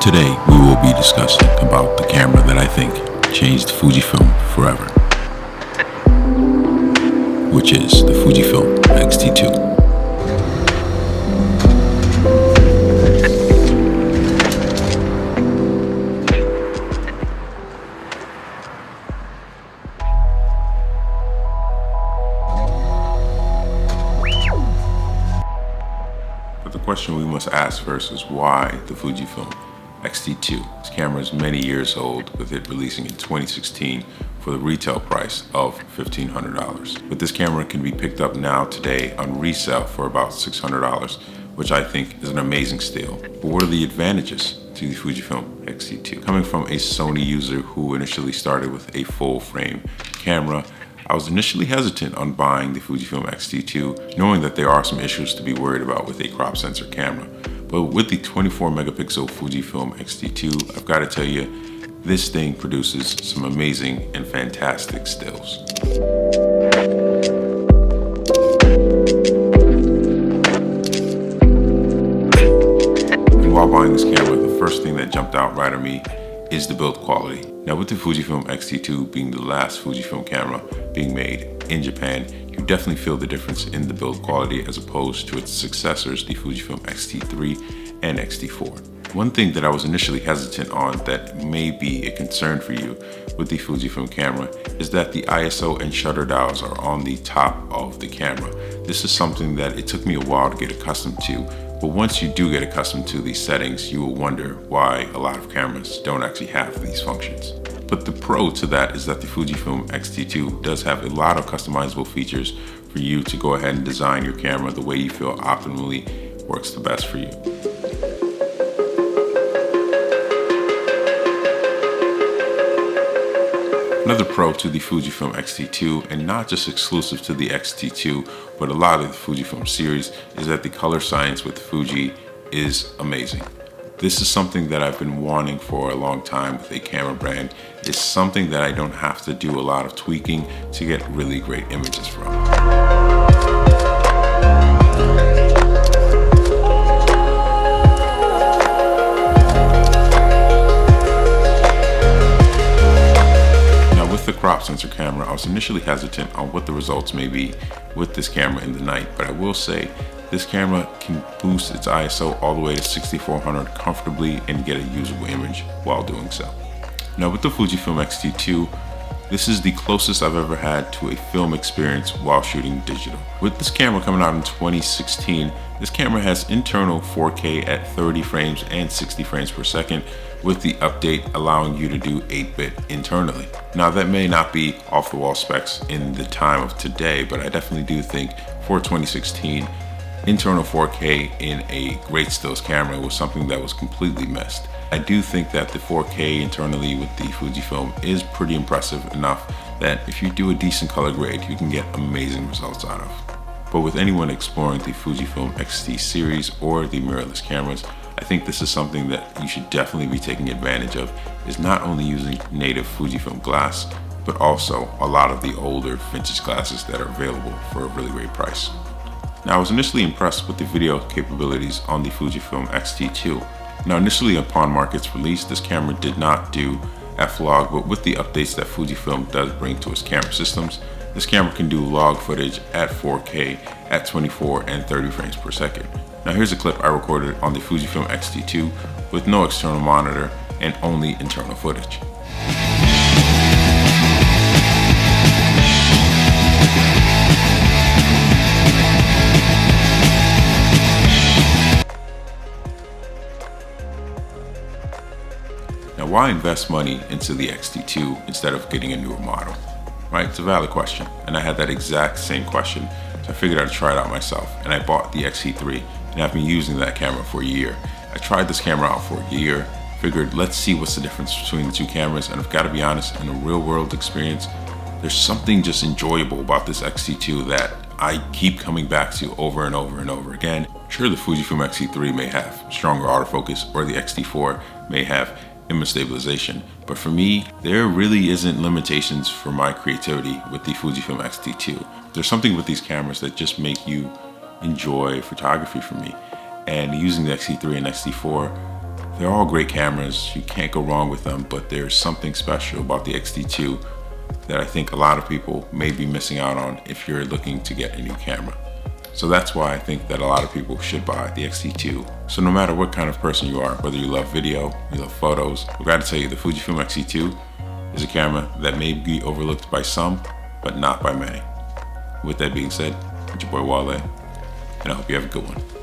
Today we will be discussing about the camera that I think changed Fujifilm forever, which is the Fujifilm XT2. But the question we must ask first is why the Fujifilm XT2. This camera is many years old, with it releasing in 2016 for the retail price of $1,500. But this camera can be picked up now today on resale for about $600, which I think is an amazing steal. But what are the advantages to the Fujifilm XT2? Coming from a Sony user who initially started with a full frame camera, I was initially hesitant on buying the Fujifilm XT2, knowing that there are some issues to be worried about with a crop sensor camera. But with the 24 megapixel Fujifilm XT2, I've got to tell you, this thing produces some amazing and fantastic stills. And while buying this camera, the first thing that jumped out right at me is the build quality. Now, with the Fujifilm XT2 being the last Fujifilm camera being made in Japan, you definitely feel the difference in the build quality as opposed to its successors, the Fujifilm XT3 and XT4. One thing that I was initially hesitant on that may be a concern for you with the Fujifilm camera is that the ISO and shutter dials are on the top of the camera. This is something that it took me a while to get accustomed to, but once you do get accustomed to these settings, you will wonder why a lot of cameras don't actually have these functions. But the pro to that is that the Fujifilm XT2 does have a lot of customizable features for you to go ahead and design your camera the way you feel optimally works the best for you. Another pro to the Fujifilm XT2, and not just exclusive to the XT2, but a lot of the Fujifilm series, is that the color science with Fuji is amazing. This is something that I've been wanting for a long time with a camera brand. It's something that I don't have to do a lot of tweaking to get really great images from. Now, with the crop sensor camera, I was initially hesitant on what the results may be with this camera in the night, but I will say this camera can boost its ISO all the way to 6400 comfortably and get a usable image while doing so. Now, with the Fujifilm XT2, this is the closest I've ever had to a film experience while shooting digital. With this camera coming out in 2016, this camera has internal 4K at 30 frames and 60 frames per second, with the update allowing you to do 8-bit internally. Now, that may not be off-the-wall specs in the time of today, but I definitely do think for 2016, internal 4K in a great stills camera was something that was completely missed. I do think that the 4K internally with the Fujifilm is pretty impressive enough that if you do a decent color grade, you can get amazing results out of. But with anyone exploring the Fujifilm XT series or the mirrorless cameras, I think this is something that you should definitely be taking advantage of, is not only using native Fujifilm glass, but also a lot of the older vintage glasses that are available for a really great price. Now, I was initially impressed with the video capabilities on the Fujifilm XT2. Now, initially upon market's release, this camera did not do F-Log, but with the updates that Fujifilm does bring to its camera systems, this camera can do log footage at 4K at 24 and 30 frames per second. Now, here's a clip I recorded on the Fujifilm XT2 with no external monitor and only internal footage. Now, why invest money into the XT2 instead of getting a newer model? Right? It's a valid question, and I had that exact same question, so I figured I'd try it out myself, and I bought the XT3, and I've been using that camera for a year. I tried this camera out for a year, figured let's see what's the difference between the two cameras, and I've got to be honest, in a real world experience, there's something just enjoyable about this XT2 that I keep coming back to over and over and over again. Sure, the Fujifilm XT3 may have stronger autofocus, or the XT4 may have image stabilization, but for me, there really isn't limitations for my creativity with the Fujifilm XT2. There's something with these cameras that just make you enjoy photography for me, and using the XT3 and XT4 They're all great cameras, you can't go wrong with them, but there's something special about the XT2 that I think a lot of people may be missing out on if you're looking to get a new camera. So that's why I think that a lot of people should buy the XT2. So no matter what kind of person you are, whether you love video, you love photos, I'm glad to tell you the Fujifilm XT2 is a camera that may be overlooked by some, but not by many. With that being said, it's your boy Wale, and I hope you have a good one.